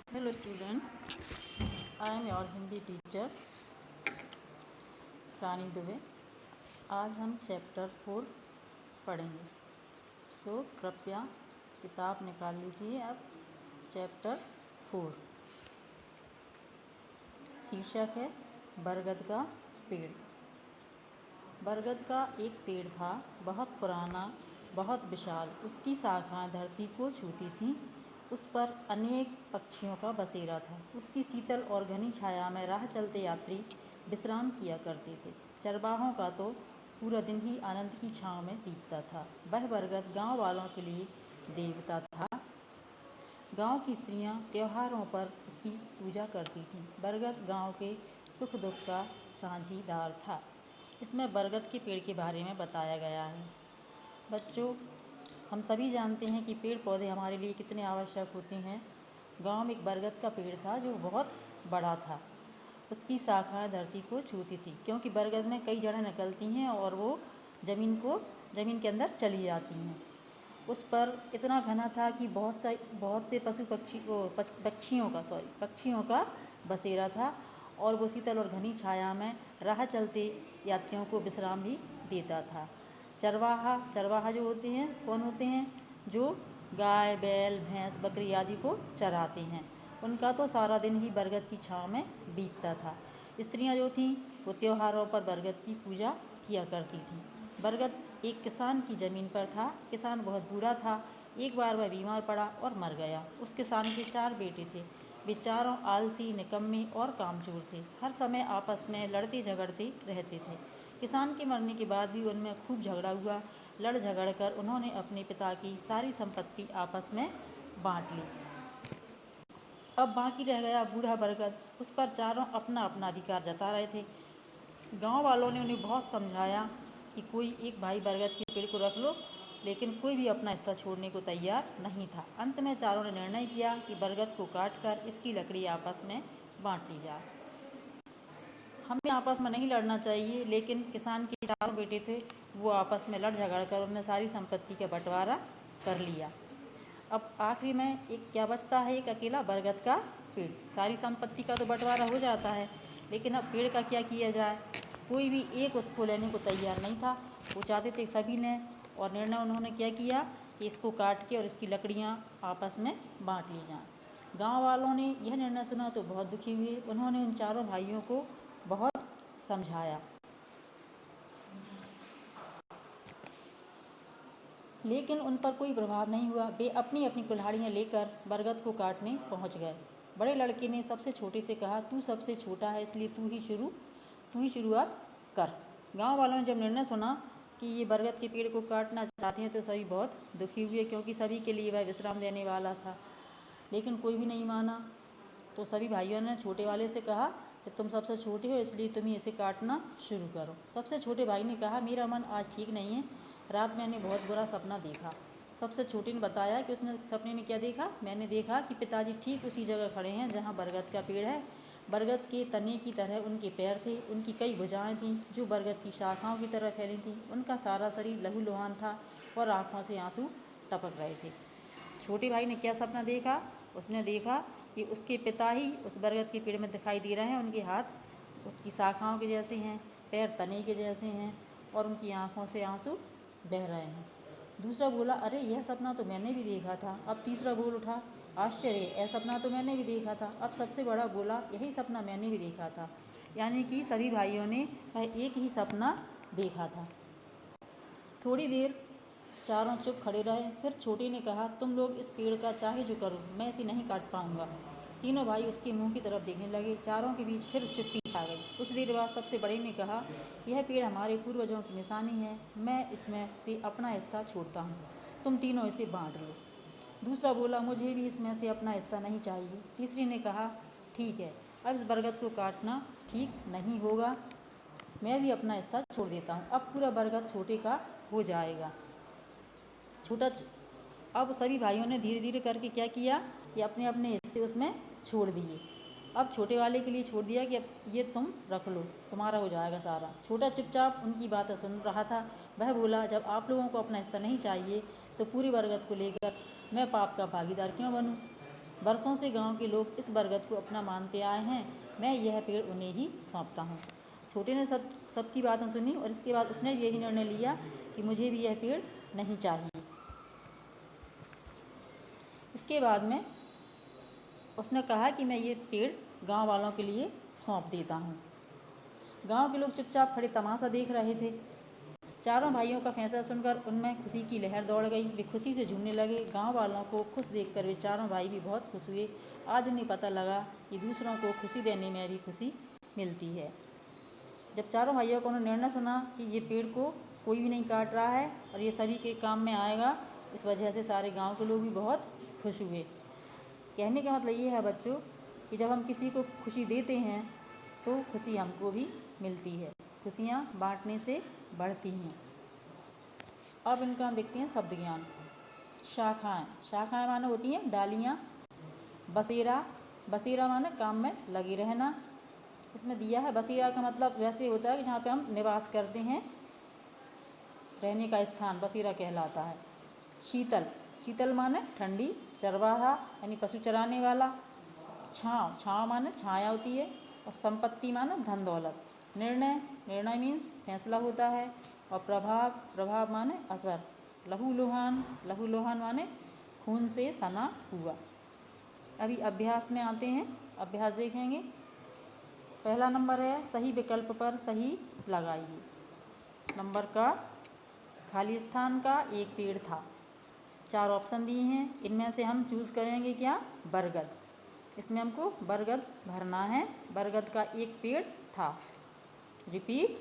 Hello student, I am your Hindi teacher Rani Dubey. आज हम chapter 4 पढ़ेंगे। कृपया किताब निकाल लीजिए। अब चैप्टर 4 शीर्षक है बरगद का पेड़। बरगद का एक पेड़ था, बहुत पुराना, बहुत विशाल। उसकी शाखाएं धरती को छूती थीं। उस पर अनेक पक्षियों का बसेरा था। उसकी शीतल और घनी छाया में राह चलते यात्री विश्राम किया करते थे। चरवाहों का तो पूरा दिन ही आनंद की छाँव में बीतता था। वह बरगद गांव वालों के लिए देवता था। गांव की स्त्रियां त्योहारों पर उसकी पूजा करती थीं। बरगद गांव के सुख दुख का साझीदार था। इसमें बरगद के पेड़ के बारे में बताया गया है। बच्चों, हम सभी जानते हैं कि पेड़ पौधे हमारे लिए कितने आवश्यक होते हैं। गांव में एक बरगद का पेड़ था जो बहुत बड़ा था। उसकी शाखाएं धरती को छूती थी, क्योंकि बरगद में कई जड़ें निकलती हैं और वो ज़मीन के अंदर चली जाती हैं। उस पर इतना घना था कि बहुत से पक्षियों का बसेरा था, और वो शीतल और घनी छाया में राह चलते यात्रियों को विश्राम भी देता था। चरवाहा जो होते हैं, कौन होते हैं? जो गाय, बैल, भैंस, बकरी आदि को चराते हैं। उनका तो सारा दिन ही बरगद की छाँव में बीतता था। स्त्रियां जो थीं वो त्योहारों पर बरगद की पूजा किया करती थीं। बरगद एक किसान की ज़मीन पर था। किसान बहुत बूढ़ा था। एक बार वह बीमार पड़ा और मर गया। उस किसान के 4 बेटे थे। वे चारों आलसी, निकम्मे और कामचोर थे। हर समय आपस में लड़ते झगड़ते रहते थे। किसान के मरने के बाद भी उनमें खूब झगड़ा हुआ। लड़ झगड़ कर उन्होंने अपने पिता की सारी संपत्ति आपस में बांट ली। अब बाकी रह गया बूढ़ा बरगद। उस पर चारों अपना अपना अधिकार जता रहे थे। गांव वालों ने उन्हें बहुत समझाया कि कोई एक भाई बरगद के पेड़ को रख लो, लेकिन कोई भी अपना हिस्सा छोड़ने को तैयार नहीं था। अंत में चारों ने निर्णय किया कि बरगद को काटकर इसकी लकड़ी आपस में बांट ली जाए। हमें आपस में नहीं लड़ना चाहिए, लेकिन किसान के 4 बेटे थे, वो आपस में लड़ झगड़ कर उन्होंने सारी संपत्ति का बंटवारा कर लिया। अब आखिरी में क्या बचता है? एक अकेला बरगद का पेड़। सारी संपत्ति का तो बंटवारा हो जाता है, लेकिन अब पेड़ का क्या किया जाए? कोई भी एक उसको लेने को तैयार नहीं था। वो चाहते थे सभी लें, और निर्णय उन्होंने क्या किया कि इसको काट के और इसकी लकड़ियाँ आपस में बांट ली जाएँ। गांव वालों ने यह निर्णय सुना तो बहुत दुखी हुए। उन्होंने उन चारों भाइयों को बहुत समझाया, लेकिन उन पर कोई प्रभाव नहीं हुआ। वे अपनी अपनी कुल्हाड़ियाँ लेकर बरगद को काटने पहुँच गए। बड़े लड़के ने सबसे छोटे से कहा, तू सबसे छोटा है, इसलिए तू ही शुरुआत कर। गांव वालों ने जब निर्णय सुना कि ये बरगद के पेड़ को काटना चाहते हैं तो सभी बहुत दुखी हुए, क्योंकि सभी के लिए वह विश्राम देने वाला था। लेकिन कोई भी नहीं माना। तो सभी भाइयों ने छोटे वाले से कहा कि तुम सबसे छोटे हो, इसलिए तुम ही इसे काटना शुरू करो। सबसे छोटे भाई ने कहा, मेरा मन आज ठीक नहीं है, रात मैंने बहुत बुरा सपना देखा। सबसे छोटे ने बताया कि उसने सपने में क्या देखा। मैंने देखा कि पिताजी ठीक उसी जगह खड़े हैं जहाँ बरगद का पेड़ है। बरगद के तने की तरह उनके पैर थे। उनकी कई भुजाएं थीं जो बरगद की शाखाओं की तरह फैली थीं। उनका सारा शरीर लहूलुहान था और आँखों से आंसू टपक रहे थे। छोटे भाई ने क्या सपना देखा? उसने देखा कि उसके पिता ही उस बरगद के पेड़ में दिखाई दे रहे हैं। उनके हाथ उसकी शाखाओं के जैसे हैं, पैर तने के जैसे हैं, और उनकी आँखों से आंसू बह रहे हैं। दूसरा बोला, अरे यह सपना तो मैंने भी देखा था। अब तीसरा बोल उठा, आश्चर्य, यह सपना तो मैंने भी देखा था। अब सबसे बड़ा बोला, यही सपना मैंने भी देखा था। यानी कि सभी भाइयों ने वह एक ही सपना देखा था। थोड़ी देर चारों चुप खड़े रहे। फिर छोटे ने कहा, तुम लोग इस पेड़ का चाहे जो करो, मैं इसे नहीं काट पाऊंगा। तीनों भाई उसके मुंह की तरफ देखने लगे। चारों के बीच फिर चुप्पी छा गई। कुछ देर बाद सबसे बड़े ने कहा, यह पेड़ हमारे पूर्वजों की निशानी है, मैं इसमें से अपना हिस्सा छोड़ता हूँ, तुम तीनों इसे बांट लो। दूसरा बोला, मुझे भी इसमें से अपना हिस्सा नहीं चाहिए। तीसरे ने कहा, ठीक है, अब इस बरगद को काटना ठीक नहीं होगा, मैं भी अपना हिस्सा छोड़ देता हूँ। अब पूरा बरगद छोटे का हो जाएगा। अब सभी भाइयों ने धीरे धीरे करके क्या किया कि अपने अपने हिस्से उसमें छोड़ दिए। अब छोटे वाले के लिए छोड़ दिया कि अब ये तुम रख लो, तुम्हारा हो जाएगा सारा। छोटा चुपचाप उनकी बातें सुन रहा था। वह बोला, जब आप लोगों को अपना हिस्सा नहीं चाहिए तो पूरी बरगद को लेकर मैं पाप का भागीदार क्यों बनूं? वर्षों से गांव के लोग इस बरगद को अपना मानते आए हैं। मैं यह पेड़ उन्हें ही सौंपता हूँ। छोटे ने सबकी बातें सुनी और इसके बाद उसने भी यही निर्णय लिया कि मुझे भी यह पेड़ नहीं चाहिए। इसके बाद में उसने कहा कि मैं ये पेड़ गांव वालों के लिए सौंप देता हूँ। गांव के लोग चुपचाप खड़े तमाशा देख रहे थे। चारों भाइयों का फैसला सुनकर उनमें खुशी की लहर दौड़ गई। वे खुशी से झूमने लगे। गांव वालों को खुश देखकर वे चारों भाई भी बहुत खुश हुए। आज उन्हें पता लगा कि दूसरों को खुशी देने में भी खुशी मिलती है। जब चारों भाइयों को उन्होंने निर्णय सुना कि ये पेड़ को कोई भी नहीं काट रहा है और ये सभी के काम में आएगा, इस वजह से सारे गाँव के लोग भी बहुत खुश हुए। कहने का मतलब ये है बच्चों कि जब हम किसी को खुशी देते हैं तो खुशी हमको भी मिलती है। खुशियाँ बांटने से बढ़ती हैं। अब इनका हम देखते हैं शब्द ज्ञान। शाखाएँ, शाखाएँ माने होती हैं डालियाँ। बसेरा, बसेरा माने काम में लगे रहना। इसमें दिया है बसेरा का मतलब वैसे होता है कि जहाँ पे हम निवास करते हैं, रहने का स्थान बसेरा कहलाता है। शीतल, शीतल माने ठंडी। चरवाहा यानी पशु चराने वाला। छाँव, छाँव माने छाया होती है। और संपत्ति माने धन दौलत। निर्णय, निर्णय मीन्स फैसला होता है। और प्रभाव, प्रभाव माने असर। लहूलुहान, लहूलुहान माने खून से सना हुआ। अभी अभ्यास में आते हैं। अभ्यास देखेंगे। पहला नंबर है सही विकल्प पर सही लगाइए। नंबर का खाली स्थान का एक पेड़ था। 4 ऑप्शन दिए हैं, इनमें से हम चूज़ करेंगे क्या? बरगद। इसमें हमको बरगद भरना है। बरगद का एक पेड़ था। रिपीट।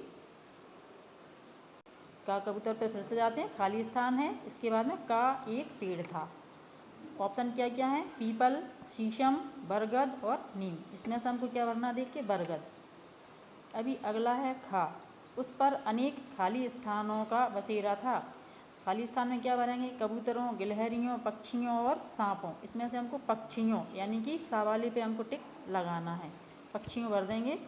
का कबूतर पर फिर से जाते हैं। खाली स्थान है, इसके बाद में का एक पेड़ था। ऑप्शन क्या क्या है? पीपल, शीशम, बरगद और नीम। इसमें से हमको क्या भरना? देख के बरगद। अभी अगला है खा। उस पर अनेक खाली स्थानों का बसेरा था। खाली स्थान में क्या भरेंगे? कबूतरों, गिलहरियों, पक्षियों और सांपों। इसमें से हमको पक्षियों यानी कि सा वाले पे हमको टिक लगाना है। पक्षियों भर देंगे।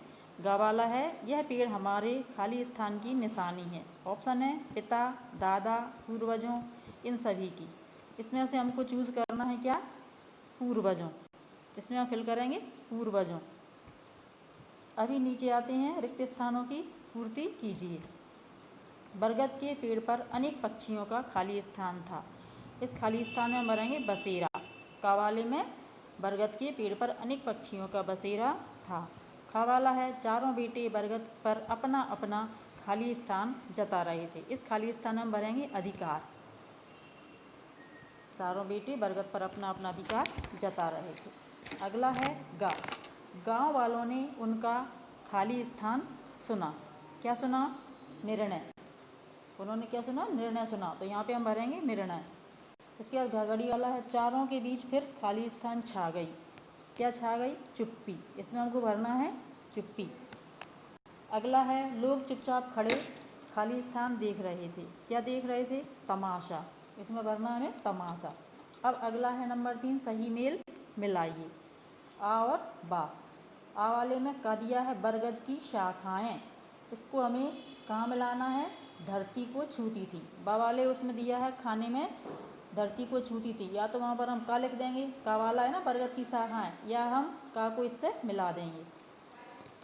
गा वाला है यह पेड़ हमारे खाली स्थान की निशानी है। ऑप्शन है पिता, दादा, पूर्वजों, इन सभी की। इसमें से हमको चूज़ करना है क्या? पूर्वजों। इसमें हम फिल करेंगे पूर्वजों। अभी नीचे आते हैं। रिक्त स्थानों की पूर्ति कीजिए। बरगद के पेड़ पर अनेक पक्षियों का खाली स्थान था। इस खाली स्थान में भरेंगे बसेरा। का वाले में बरगद के पेड़ पर अनेक पक्षियों का बसेरा था। खा वाला है चारों बेटे बरगद पर अपना अपना खाली स्थान जता रहे थे। इस खाली स्थान में भरेंगे अधिकार। चारों बेटे बरगद पर अपना अपना अधिकार जता रहे थे। अगला है गा। गांव वालों ने उनका खाली स्थान सुना। क्या सुना? निर्णय। उन्होंने क्या सुना? निर्णय सुना। तो यहाँ पे हम भरेंगे निर्णय। इसके बाद घाघड़ी वाला है चारों के बीच फिर खाली स्थान छा गई। क्या छा गई? चुप्पी। इसमें हमको भरना है चुप्पी। अगला है लोग चुपचाप खड़े खाली स्थान देख रहे थे। क्या देख रहे थे? तमाशा। इसमें भरना है हमें तमाशा। अब अगला है नंबर 3 सही मेल मिलाइए। आ और बा। आ वाले में का दिया है बरगद की शाखाएं। इसको हमें कहाँ मिलाना है? धरती को छूती थी। बा वाले उसमें दिया है खाने में धरती को छूती थी। या तो वहाँ पर हम का लिख देंगे, का वाला है ना बरगद की शाखाएं, या हम का को इससे मिला देंगे।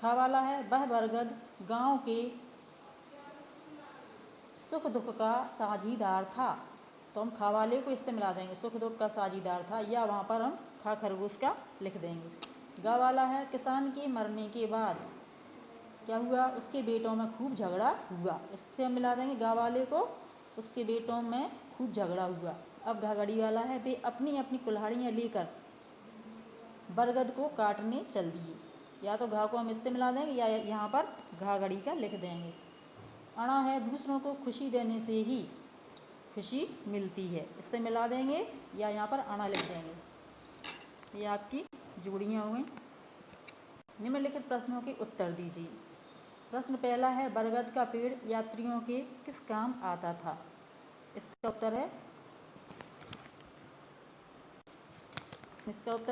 खा वाला है वह बरगद गांव के सुख दुख का साझीदार था। तो हम खा वाले को इससे मिला देंगे, सुख दुख का साझीदार था, या वहाँ पर हम खा खरगोश का लिख देंगे। गा वाला है किसान के मरने के बाद क्या हुआ? उसके बेटों में खूब झगड़ा हुआ। इससे हम मिला देंगे गा वाले को, उसके बेटों में खूब झगड़ा हुआ। अब घाघड़ी वाला है वे अपनी अपनी कुल्हाड़ियाँ लेकर बरगद को काटने चल दिए। या तो घा को हम इससे मिला देंगे या यहाँ पर घाघड़ी का लिख देंगे। अणा है दूसरों को खुशी देने से ही खुशी मिलती है। इससे मिला देंगे या यहाँ पर अणा लिख देंगे। ये आपकी जोड़ियाँ हुई। निम्नलिखित प्रश्नों के उत्तर दीजिए। प्रश्न पहला है बरगद का पेड़ यात्रियों के किस काम आता था? इसका उत्तर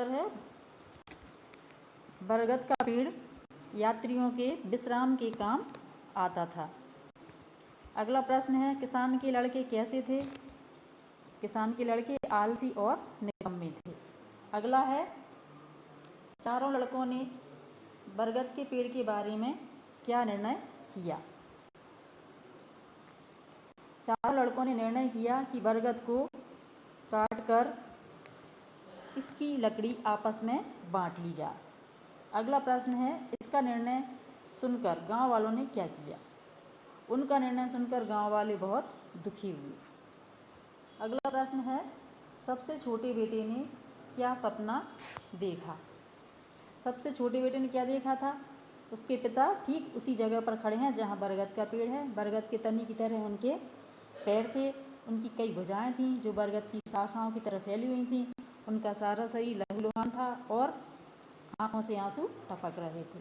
है बरगद का पेड़ यात्रियों के विश्राम के काम आता था। अगला प्रश्न है किसान के लड़के कैसे थे? किसान के लड़के आलसी और निकम्मे थे। अगला है, चारों लड़कों ने बरगद के पेड़ के बारे में क्या निर्णय किया। चारों लड़कों ने निर्णय किया कि बरगद को काटकर इसकी लकड़ी आपस में बांट ली जाए। अगला प्रश्न है, इसका निर्णय सुनकर गांव वालों ने क्या किया। उनका निर्णय सुनकर गांव वाले बहुत दुखी हुए। अगला प्रश्न है, सबसे छोटे बेटे ने क्या सपना देखा। सबसे छोटे बेटे ने क्या देखा था, उसके पिता ठीक उसी जगह पर खड़े हैं जहां बरगद का पेड़ है। बरगद के तने की तरह उनके पैर थे, उनकी कई भुजाएं थीं जो बरगद की शाखाओं की तरह फैली हुई थीं। उनका सारा शरीर लहूलुहान था और आंखों से आंसू टपक रहे थे।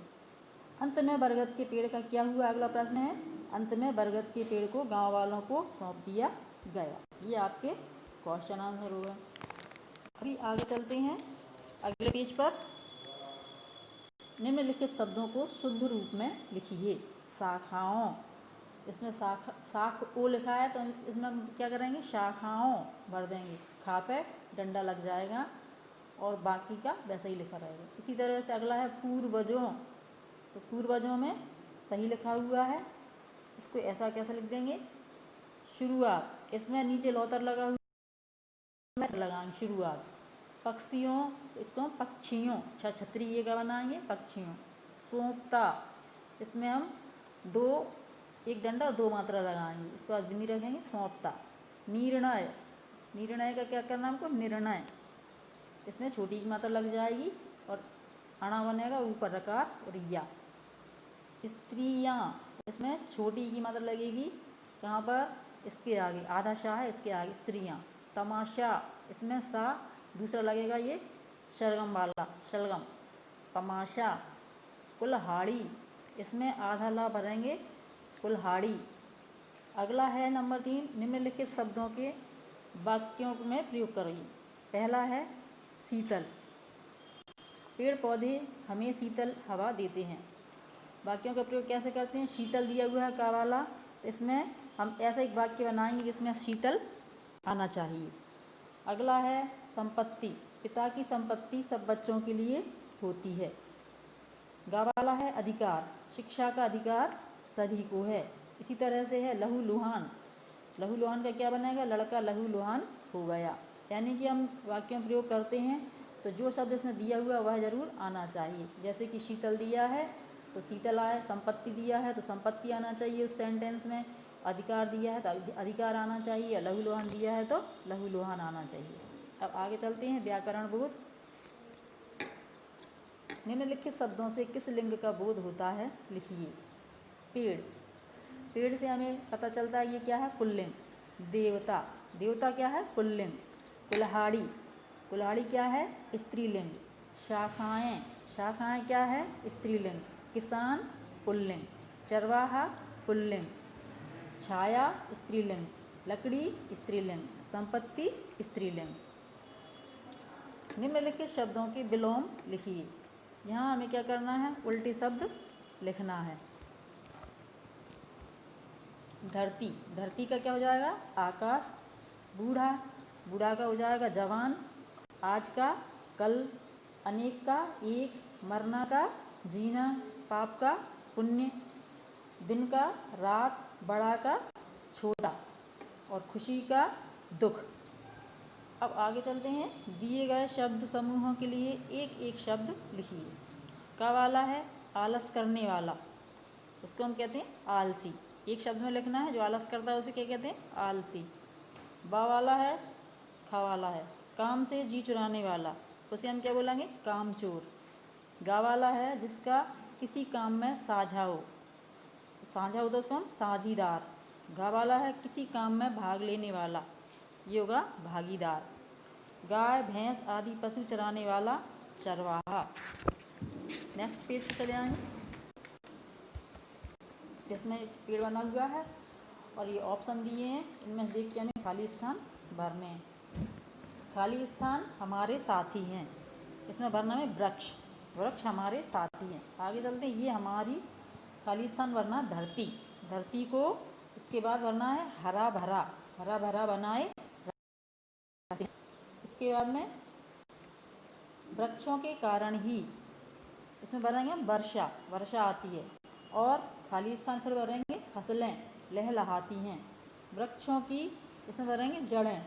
अंत में बरगद के पेड़ का क्या हुआ। अगला प्रश्न है, अंत में बरगद के पेड़ को गांव वालों को सौंप दिया गया। ये आपके क्वेश्चन आंसर होगा। अभी आगे चलते हैं अगले पेज पर। निम्नलिखित शब्दों को शुद्ध रूप में लिखिए। शाखाओं, इसमें शाख ओ लिखा है तो इसमें हम क्या करेंगे, शाखाओं भर देंगे। खा पे डंडा लग जाएगा और बाकी का वैसा ही लिखा रहेगा। इसी तरह से अगला है पूर्वजों, तो पूर्वजों में सही लिखा हुआ है, इसको ऐसा कैसे लिख देंगे। शुरुआत, इसमें नीचे लौतर लगा हुआ लगाएंगे शुरुआत। पक्षियों, तो इसको हम पक्षियों, छतरी ये का बनाएंगे पक्षियों। सौंपता, इसमें हम एक डंडा और 2 मात्रा लगाएंगे, इसके बाद बिंदी रखेंगे सौंपता। निर्णय, निर्णय का क्या करना हमको, निर्णय, इसमें छोटी की मात्रा लग जाएगी और अणा बनेगा ऊपर रकार और या। स्त्रियाँ, इसमें छोटी की मात्रा लगेगी कहाँ पर, इसके आगे, आधा शाह है इसके आगे स्त्रियाँ। तमाशा, इसमें सा दूसरा लगेगा ये शलगम वाला, शलगम, तमाशा। कुल्हाड़ी, इसमें आधा ला भरेंगे कुल्हाड़ी। अगला है नंबर 3, निम्नलिखित शब्दों के वाक्यों में प्रयोग करिए। पहला है शीतल, पेड़ पौधे हमें शीतल हवा देते हैं। वाक्यों का प्रयोग कैसे करते हैं। शीतल दिया हुआ है का वाला, तो इसमें हम ऐसा एक वाक्य बनाएंगे जिसमें शीतल आना चाहिए। अगला है संपत्ति, पिता की संपत्ति सब बच्चों के लिए होती है। गा वाला है अधिकार, शिक्षा का अधिकार सभी को है। इसी तरह से है लहूलुहान, लहूलुहान का क्या बनेगा, लड़का लहूलुहान हो गया। यानी कि हम वाक्यों में प्रयोग करते हैं तो जो शब्द इसमें दिया हुआ वह जरूर आना चाहिए। जैसे कि शीतल दिया है तो शीतल आए, संपत्ति दिया है तो संपत्ति आना चाहिए उस सेंटेंस में, अधिकार दिया है तो अधिकार आना चाहिए, लहूलुहान दिया है तो लहूलुहान आना चाहिए। अब आगे चलते हैं व्याकरण बोध। निम्नलिखित शब्दों से किस लिंग का बोध होता है लिखिए। पेड़, पेड़ से हमें पता चलता है ये क्या है, पुल्लिंग। देवता, देवता क्या है, पुल्लिंग। कुल्हाड़ी, कुल्हाड़ी क्या है, स्त्रीलिंग। शाखाएं, शाखाएं क्या है, स्त्रीलिंग। किसान पुल्लिंग। चरवाहा पुल्लिंग। छाया स्त्रीलिंग। लकड़ी स्त्रीलिंग। संपत्ति स्त्रीलिंग। निम्नलिखित शब्दों के विलोम लिखिए। यहाँ हमें क्या करना है, उल्टे शब्द लिखना है। धरती, धरती का क्या हो जाएगा, आकाश। बूढ़ा, बूढ़ा का हो जाएगा जवान। आज का कल। अनेक का एक। मरना का जीना। पाप का पुण्य। दिन का रात। बड़ा का छोटा और खुशी का दुख। अब आगे चलते हैं। दिए गए शब्द समूहों के लिए एक एक शब्द लिखिए। का वाला है आलस करने वाला, उसको हम कहते हैं आलसी। एक शब्द में लिखना है, जो आलस करता है उसे क्या कहते हैं, आलसी। बा वाला है, खा वाला है काम से जी चुराने वाला, उसे हम क्या बोलेंगे, कामचोर। गा वाला है जिसका किसी काम में साझा हो, तो साझा हो तो उसको हम साझीदार। गा वाला है किसी काम में भाग लेने वाला, ये होगा भागीदार। गाय भैंस आदि पशु चराने वाला चरवाहा। नेक्स्ट पेज पे चले आएंगे, जिसमें एक पेड़ बना हुआ है और ये ऑप्शन दिए हैं, इनमें से देख के हमें खाली स्थान भरने हैं। खाली स्थान हमारे साथी हैं, इसमें भरना है वृक्ष, वृक्ष हमारे साथी हैं। आगे चलते हैं, ये हमारी खाली स्थान भरना धरती, धरती को इसके बाद भरना है हरा भरा, हरा भरा बनाए। इसके बाद में वृक्षों के कारण ही, इसमें भरेंगे वर्षा, वर्षा आती है। और खाली स्थान पर भरेंगे फसलें लहलहाती हैं। वृक्षों की, इसमें भरेंगे जड़ें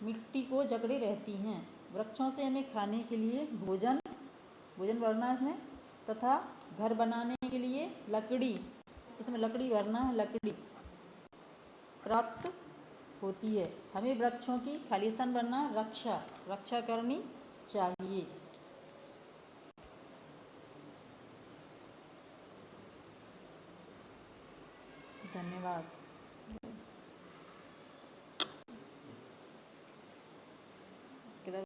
मिट्टी को जकड़े रहती हैं। वृक्षों से हमें खाने के लिए भोजन, भोजन भरना है इसमें, तथा घर बनाने के लिए लकड़ी, इसमें लकड़ी भरना है, लकड़ी प्राप्त होती है। हमें वृक्षों की, खाली स्थान भरना, रक्षा, रक्षा करनी चाहिए। धन्यवाद।